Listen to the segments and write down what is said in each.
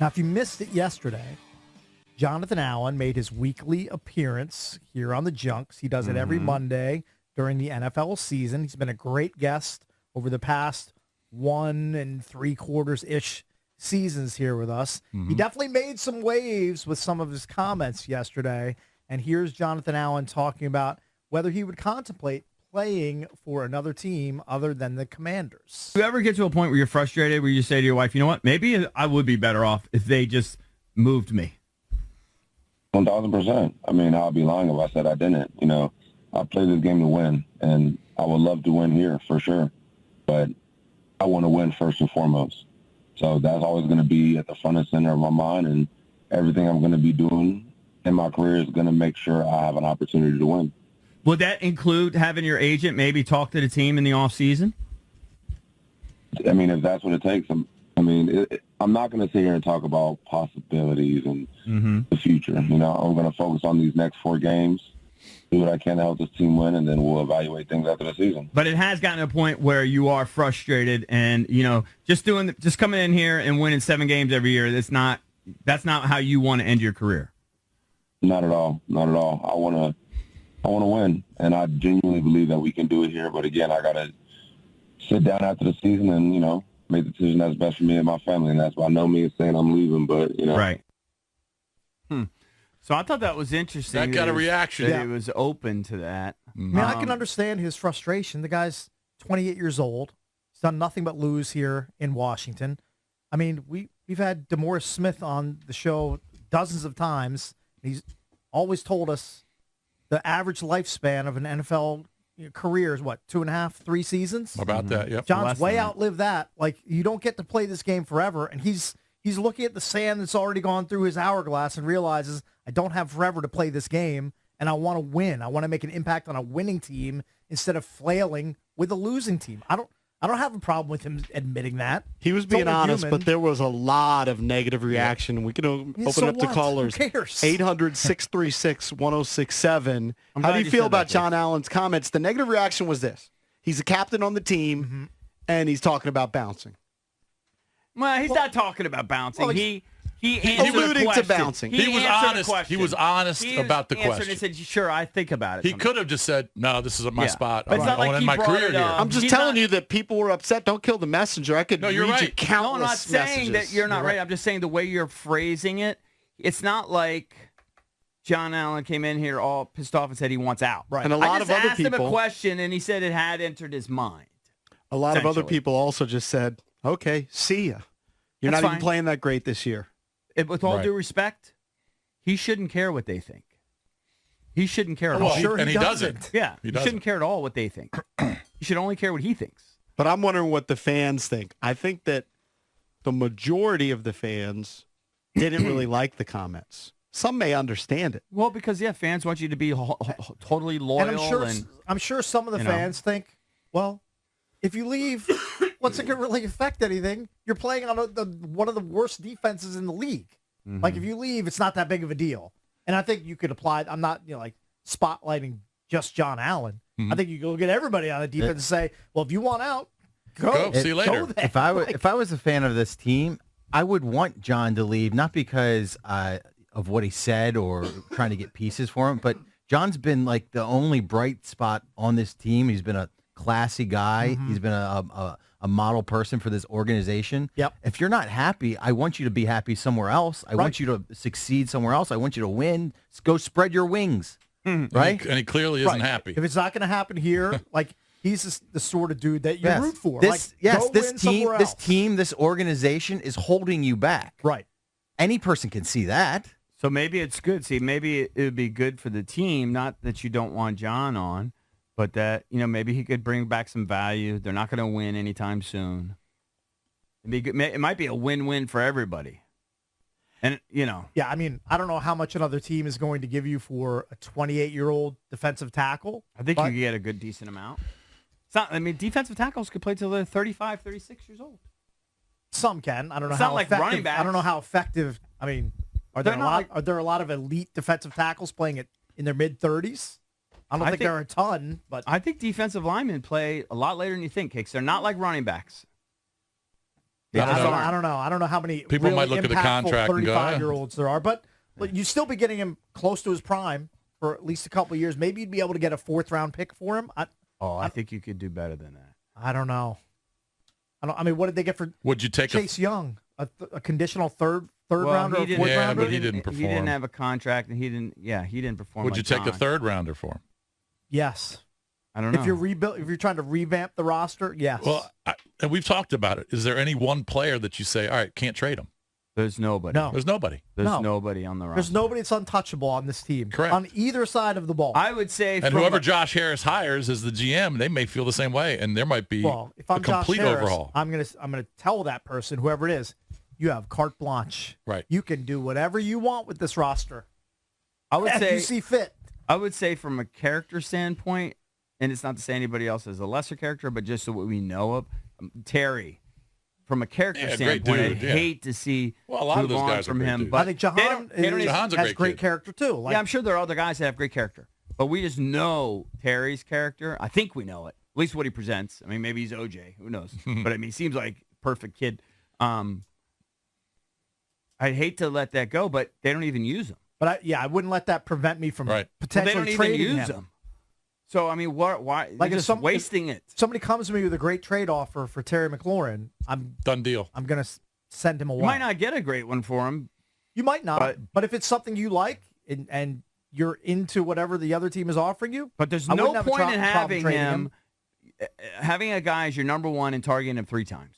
Now, if you missed it yesterday, Jonathan Allen made his weekly appearance here on the Junks. He does it every Monday during the NFL season. He's been a great guest over the past 1 3/4-ish seasons here with us. He definitely made some waves with some of his comments yesterday. And here's Jonathan Allen talking about whether he would contemplate playing for another team other than the Commanders. Do you ever get to a point where you're frustrated, where you say to your wife, you know what, maybe I would be better off if they just moved me? 1,000%. I mean, I'll be lying if I said I didn't. You know, I play this game to win, and I would love to win here for sure. But I want to win first and foremost. So that's always going to be at the front and center of my mind, and everything I'm going to be doing in my career is going to make sure I have an opportunity to win. Would that include having your agent maybe talk to the team in the offseason? I mean, if that's what it takes, I'm not going to sit here and talk about possibilities and the future. You know, I'm going to focus on these next 4 games, do what I can to help this team win, and then we'll evaluate things after the season. But it has gotten to a point where you are frustrated, and you know, just coming in here and winning 7 games every year. That's not how you want to end your career. Not at all. Not at all. I want to win, and I genuinely believe that we can do it here. But again, I got to sit down after the season and, you know, make the decision that's best for me and my family. And that's by no means saying I'm leaving, but, you know. Right. So I thought that was interesting. That got a reaction. That it was open to that. I mean, I can understand his frustration. The guy's 28 years old. He's done nothing but lose here in Washington. I mean, we've had DeMaurice Smith on the show dozens of times. He's always told us the average lifespan of an NFL career is, 2.5, 3 seasons? About that, yep. John's way outlived that. Like, you don't get to play this game forever, and he's looking at the sand that's already gone through his hourglass and realizes, I don't have forever to play this game, and I want to win. I want to make an impact on a winning team instead of flailing with a losing team. I don't have a problem with him admitting that. He was being honest, but there was a lot of negative reaction. We can open up to callers. Who cares? 800-636-1067. How do you feel about John Allen's comments? The negative reaction was this. He's a captain on the team, and he's talking about bouncing. Well, he's not talking about bouncing. Well, he answered alluding a question. to bouncing. He was honest. He was honest about the question. He said, sure, I think about it. He could have just said, no, this is my spot. But it's not I want like to end he my brought career it here. up. I'm just telling you that people were upset. Don't kill the messenger. I could read you countless No, I'm not saying messages. that you're not right. I'm just saying the way you're phrasing it, it's not like John Allen came in here all pissed off and said he wants out. Right. And a lot of other asked him people, a question, and he said it had entered his mind. a lot of other people also just said, okay, see ya. You're That's not even fine. playing that great this year. With all Right. due respect, he shouldn't care what they think. He shouldn't care at Well, all. he doesn't. Yeah, He he doesn't. shouldn't care at all what they think. He should only care what he thinks. But I'm wondering what the fans think. I think that the majority of the fans didn't really like the comments. Some may understand it. Well, because, fans want you to be totally loyal. And I'm sure some of the fans think, well, if you leave, what's it going to really affect anything? You're playing on one of the worst defenses in the league. Like, if you leave, it's not that big of a deal. And I think you could apply. I'm not spotlighting just John Allen. I think you can look at everybody on the defense and say, well, if you want out, go. See you later. Go there. If I was a fan of this team, I would want John to leave, not because of what he said or trying to get pieces for him, but John's been like the only bright spot on this team. He's been a classy guy. He's been a model person for this organization. Yep. If you're not happy, I want you to be happy somewhere else. I want you to succeed somewhere else. I want you to win. Go spread your wings. Right? And he clearly isn't happy. If it's not going to happen here, he's the sort of dude that you root for. This This team, this organization is holding you back. Right. Any person can see that. So maybe it's good. See, maybe it would be good for the team, not that you don't want John on, but that, maybe he could bring back some value. They're not going to win anytime soon. It might be a win-win for everybody. And, Yeah, I mean, I don't know how much another team is going to give you for a 28-year-old defensive tackle. I think you can get a good, decent amount. It's not. I mean, defensive tackles could play till they're 35, 36 years old. Some can. I don't know It's how not like effective. running backs. I don't know how effective. I mean, are there a lot of elite defensive tackles playing in their mid-30s? I don't think there are a ton, but I think defensive linemen play a lot later than you think, Hicks. They're not like running backs. I don't know. I don't know how many People really might look at the contract and go, 35-year-olds there are, but you still be getting him close to his prime for at least a couple of years. Maybe you'd be able to get a 4th-round pick for him. I think you could do better than that. I don't know. I mean, what did they get for Would you take Chase Young? A conditional third rounder or 4th Yeah, rounder? but he didn't perform. He didn't have a contract, and he didn't perform. Would like you take a John. 3rd rounder for him? Yes. I don't know. If you're trying to revamp the roster, yes. Well, and we've talked about it. Is there any one player that you say, all right, can't trade him? There's nobody. No. There's nobody. There's nobody on the roster. There's nobody that's untouchable on this team. Correct. On either side of the ball. I would say, And whoever Josh Harris hires as the GM, they may feel the same way, and there might be if I'm a complete Josh Harris, overhaul. I'm gonna tell that person, whoever it is, you have carte blanche. Right. You can do whatever you want with this roster. I would As say you see fit. I would say from a character standpoint, and it's not to say anybody else is a lesser character, but just so what we know of, Terry. From a character great standpoint, dude, I'd yeah. hate to see Well, a lot of move those on guys are from great him. dudes. But I think Jahan Jahan's a has great kid. character too. Like, yeah, I'm sure there are other guys that have great character, but we just know Terry's character. I think we know it, at least what he presents. I mean, maybe he's OJ, who knows? But I mean, he seems like a perfect kid. I'd hate to let that go, but they don't even use him. But I wouldn't let that prevent me from Right. potentially They don't even trading use him. him. So I mean, why? Like They're if just wasting it. Somebody comes to me with a great trade offer for Terry McLaurin, Done deal. I'm gonna send him away. You might not get a great one for him. You might not, but if it's something you like and you're into whatever the other team is offering you, But there's I no wouldn't have a point in problem having trading him, having a guy as your number one and targeting him 3 times.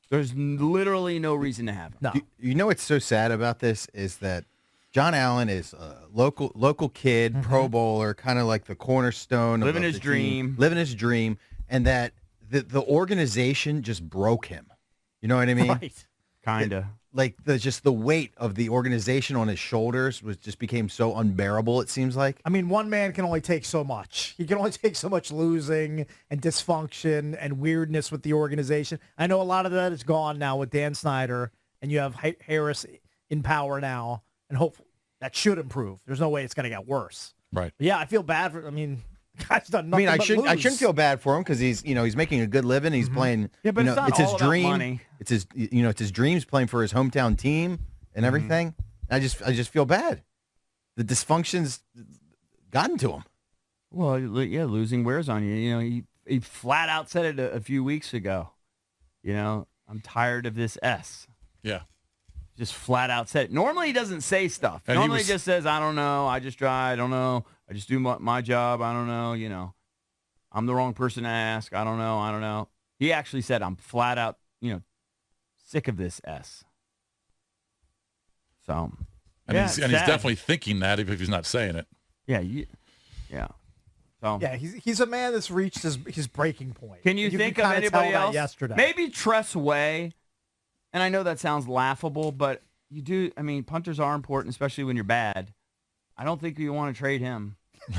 There's literally no reason to have him. No. You know what's so sad about this is that John Allen is a local kid, Pro Bowler, kind of like the cornerstone Living of his the dream. team, living his dream, and that the organization just broke him. You know what I mean? Right. Kinda. Like the weight of the organization on his shoulders became so unbearable. It seems like. I mean, one man can only take so much. He can only take so much losing and dysfunction and weirdness with the organization. I know a lot of that is gone now with Dan Snyder, and you have Harris in power now, and hopefully that should improve. There's no way it's going to get worse. Right. But yeah, I feel bad for. I mean, the guy's done nothing. I but shouldn't lose. feel bad for him because he's making a good living. He's playing. Yeah, but you it's know, not his all about dream. money. It's his it's his dreams playing for his hometown team and everything. I just feel bad. The dysfunction's gotten to him. Well, yeah, losing wears on you. You know, he flat out said it a few weeks ago. You know, I'm tired of this S. Yeah. Just flat out said it. Normally he doesn't say stuff. And he Normally was- he just says, I don't know. I just try. I don't know. I just do my job. I don't know. You know, I'm the wrong person to ask. I don't know. I don't know. He actually said, I'm flat out, sick of this S. So, And, yeah, he's it's sad. definitely thinking that if he's not saying it. Yeah. Yeah. So, Yeah, he's a man that's reached his breaking point. can you think of kinda anybody tell that else? yesterday? Maybe Tress Way. And I know that sounds laughable, but you do. I mean, punters are important, especially when you're bad. I don't think you want to trade him.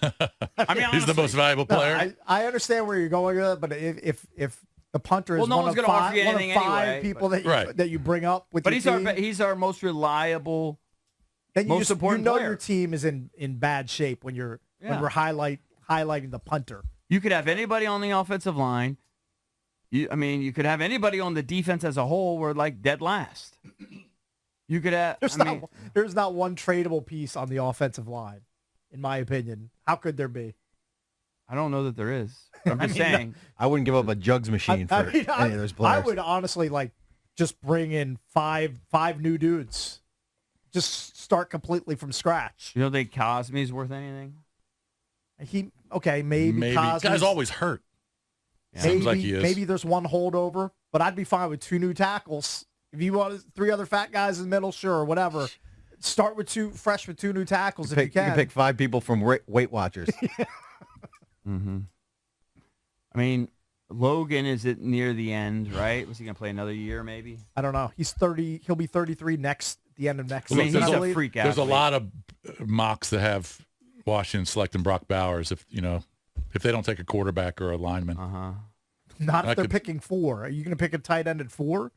I mean, He's the most valuable No, player. I understand where you're going with it, but if the punter is Well, no one one's of gonna offer five, you one of anything five anyway, people but- Right. that you bring up with But your team, he's our most reliable. then you most just important you know player. your team is in bad shape when Yeah. we're highlighting the punter. You could have anybody on the offensive line. You could have anybody on the defense as a whole. We're like dead last. You could have. There's not one tradable piece on the offensive line, in my opinion. How could there be? I don't know that there is. I'm just saying. I wouldn't give up a jugs machine for any of those players. I would honestly just bring in five new dudes. Just start completely from scratch. You don't think Cosme's worth anything? Maybe Cosby's, Guy's always hurt. maybe, Seems like he is. maybe there's one holdover, but I'd be fine with 2 new tackles. If you want 3 other fat guys in the middle, sure, whatever. Start with 2 new tackles if you You can. can pick 5 people from Weight Watchers. Mm-hmm. I mean, Logan is it near the end, right? Was he going to play another year, maybe? I don't know. He's 30. He'll be 33 the end of next I mean, season. he's I a believe. freak There's a athlete. lot of mocks that have Washington selecting Brock Bowers if they don't take a quarterback or a lineman. Uh-huh. Not if I they're could- picking 4. Are you going to pick a tight end at 4?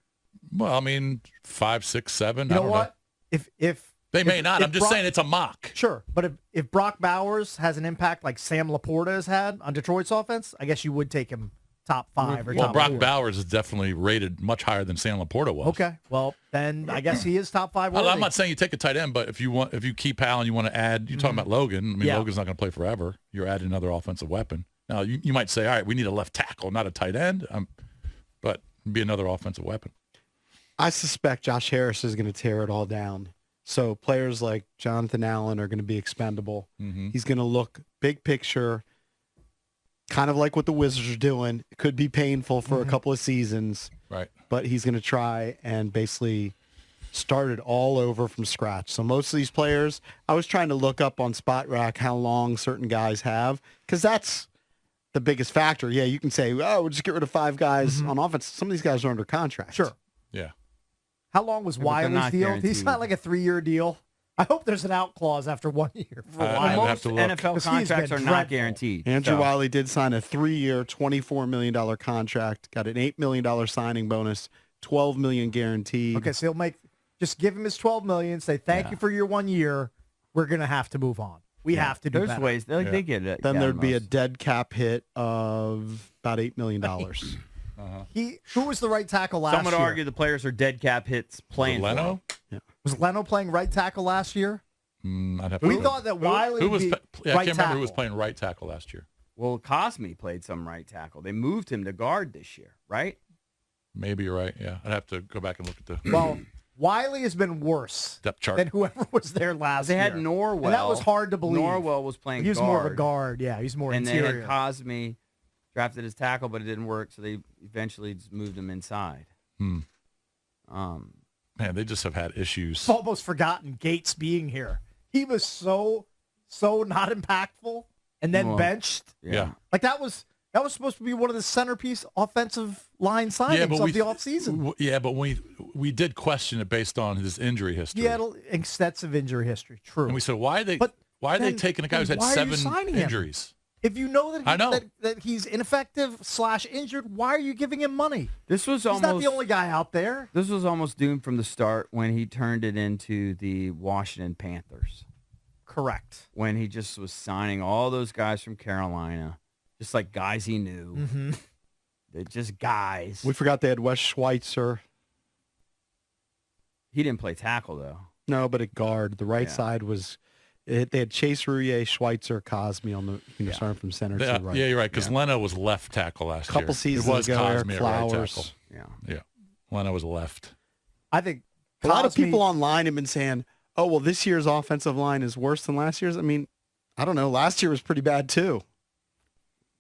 Well, I mean, 5, 6, 7. You I know don't what? know. If They may if- not. if I'm just Brock- saying it's a mock. Sure, but if Brock Bowers has an impact like Sam Laporta has had on Detroit's offense, I guess you would take him top 5 or Well, top Brock 4. Bowers is definitely rated much higher than Sam Laporta was. Okay, well then I guess he is top 5 worthy. I'm not saying you take a tight end, but if you keep Hal and you want to add, you're talking about Logan. I mean, Yeah. Logan's not going to play forever. You're adding another offensive weapon. Now, you might say, all right, we need a left tackle, not a tight end, but be another offensive weapon. I suspect Josh Harris is going to tear it all down. So players like Jonathan Allen are going to be expendable. Mm-hmm. He's going to look big picture, kind of like what the Wizards are doing. It could be painful for a couple of seasons, Right. but he's going to try and basically start it all over from scratch. So most of these players, I was trying to look up on Spot Rack how long certain guys have, because that's the biggest factor. Yeah, you can say, oh, we'll just get rid of 5 guys on offense. Some of these guys are under contract. Sure. Yeah. How long was Yeah, but they're Wiley's not deal? guaranteed. He's not like a 3-year deal. I hope there's an out clause after 1 year for I'd Wiley. have Most to look. NFL 'Cause he's contracts been are not dreadful. guaranteed. Andrew so- Wiley did sign a 3-year, $24 million contract, got an $8 million signing bonus, $12 million guaranteed. Okay, so he'll just give him his $12 million. Say thank you for your 1 year. We're gonna have to move on. We have to do There's better. ways they get it. Then yeah, there'd be a most. dead cap hit of about $8 million. Who was the right tackle last Some would year? argue the players are dead cap hits playing. for Leno? him. Was Leno playing right tackle last year? I'd have to We look. thought that Wiley Who was? would be I right can't remember who was tackle. playing right tackle last year. Well, Cosme played some right tackle. They moved him to guard this year, right? Maybe you're right. Yeah, I'd have to go back and look at the Well, Wiley has been worse depth chart. than whoever was there last They year. had Norwell. And that was hard to believe. Norwell was playing He was guard. more of a guard. Yeah, he's more And interior. they had Cosme drafted as tackle, but it didn't work, so they eventually just moved him inside. Man, they just have had issues. I've almost forgotten Gates being here. He was so not impactful, and then Well, benched. Yeah. Like that was supposed to be one of the centerpiece offensive line signings of the offseason. Yeah, but we did question it based on his injury history. He had extensive injury history. True. And we said, why are they then- taking a guy who's had why are you 7 signing him? injuries? If you know that I know. that he's ineffective / injured, why are you giving him money? This was He's almost not the only guy out there. This was almost doomed from the start when he turned it into the Washington Panthers. Correct. When he just was signing all those guys from Carolina, just like guys he knew. Mm-hmm. They're just guys. We forgot they had Wes Schweitzer. He didn't play tackle, though. No, but at guard. The right Yeah. side was they had Chase Rouillet, Schweitzer, Cosme on the starting from center to Yeah, right. you're right, because Leno was left tackle last year. Couple seasons it was ago, Eric Cosme at right Flowers. tackle. Yeah. Yeah, Leno was left. I think A lot of Cosme- people online have been saying, oh, well, this year's offensive line is worse than last year's. I mean, I don't know. Last year was pretty bad, too.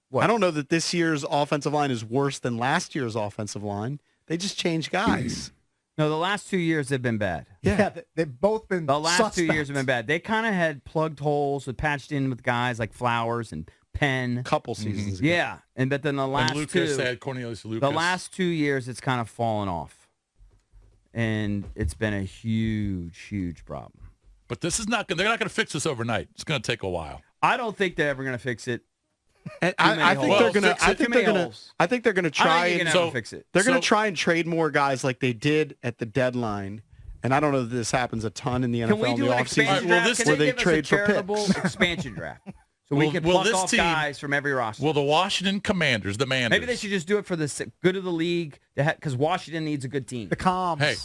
What? I don't know that this year's offensive line is worse than last year's offensive line. They just changed guys. No, the last 2 years have been bad. Yeah, they've both been The last 2 years suspect. have been bad. They kind of had plugged holes with patched in with guys like Flowers and Penn. Couple seasons ago. Yeah, but then the last And Lucas, two, they had Cornelius Lucas. the last 2 years, it's kind of fallen off, and it's been a huge, huge problem. But this is not. They're not going to fix this overnight. It's going to take a while. I don't think they're ever going to fix it. And many I think holes. they're Well, gonna. fix it. I Too think many they're gonna. holes. I think they're gonna I try don't think you and can ever fix it. they're gonna So- try and trade more guys like they did at the deadline. And I don't know that this happens a ton in the NFL Can we in do the an offseason. expansion Alright, well, draft? this- Can where they they give us trade a for charitable picks. expansion draft? So we Will- can will pluck this off team- guys from every roster. Will the Washington Commanders, the Manders? Maybe they should just do it for the good of the league, because Washington needs a good team. The comms. Hey,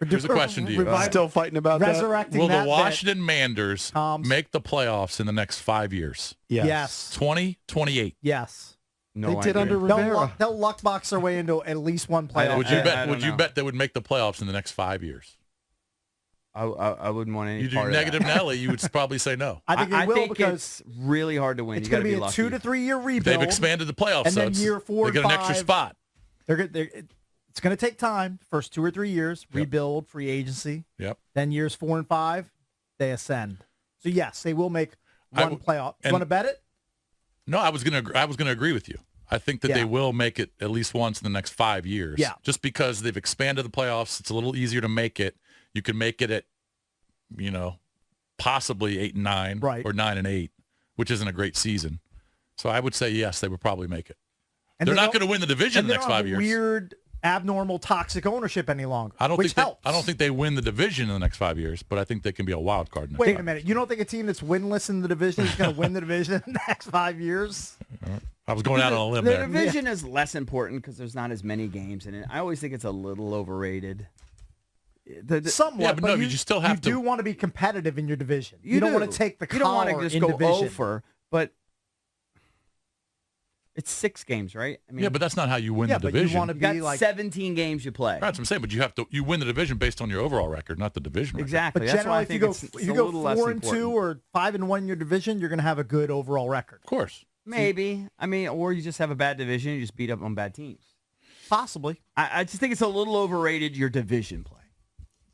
here's a question to you. Revive- Still fighting about that. resurrecting Will that the Washington Manders Toms. make the playoffs in the next 5 years? bet. Yes. Yes. 2028. Yes. No They did idea. under They'll Rivera. they'll luck box their way into at least one playoff. Would you I bet? don't Would you know. bet they would make the playoffs in the next 5 years? I wouldn't want any You do part negative of that. Nelly, you would probably say no. I think they will think because it's really hard to win. it's You got going to to be be a lucky. 2 to 3 year rebuild. They've expanded the playoffs, And so then it's- year 4 they and get an extra 5. spot. It's going to take time. First 2 or 3 years, rebuild, free agency. Yep. Then years 4 and 5, they ascend. So yes, they will make one playoff. You and- want to bet it? No, I was gonna agree with you. I think that Yeah. they will make it at least once in the next 5 years. Yeah. Just because they've expanded the playoffs, it's a little easier to make it. You can make it at, possibly 8 and 9, Right. or 9 and 8, which isn't a great season. So I would say yes, they would probably make it. And They're they not don't- going to win the division and in the they next don't 5 have years. Weird, abnormal, toxic ownership any longer. I don't which think helps. I don't think they win the division in the next 5 years, but I think they can be a wild card. Wait a minute. You don't think a team that's winless in the division is going to win the division in the next 5 years? I was going out on a limb The there. division is less important because there's not as many games in it. I always think it's a little overrated. Somewhat, Yeah, but no, you you still have to- do want to be competitive in your division. You don't do. want to take the You don't want collar to just in go division. over, but it's 6 games, right? I mean, Yeah, but that's not how you win Yeah, the but you division. want to you got be like 17 games you play. That's what I'm saying. But you win the division based on your overall record, not the division record. Exactly. But That's why generally, I if you think go it's if you a go little less 4-2 important. or 5-1 in your division, you're going to have a good overall record. Of course. Maybe. I mean, or you just have a bad division. You just beat up on bad teams. Possibly. I just think it's a little overrated, your division play.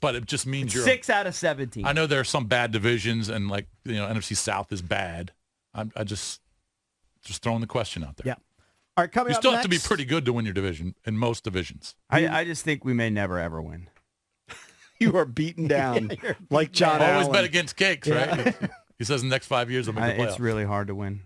But it just means you're 6 out of 17. I know there are some bad divisions, and like NFC South is bad. I just throwing the question out there. Yeah. All right, coming You up still have to be next- pretty good to win your division in most divisions. I just think we may never, ever win. You are beaten down like John Always Allen. bet against cakes, right? He says in the next 5 years, I'll make the playoffs. It's really hard to win.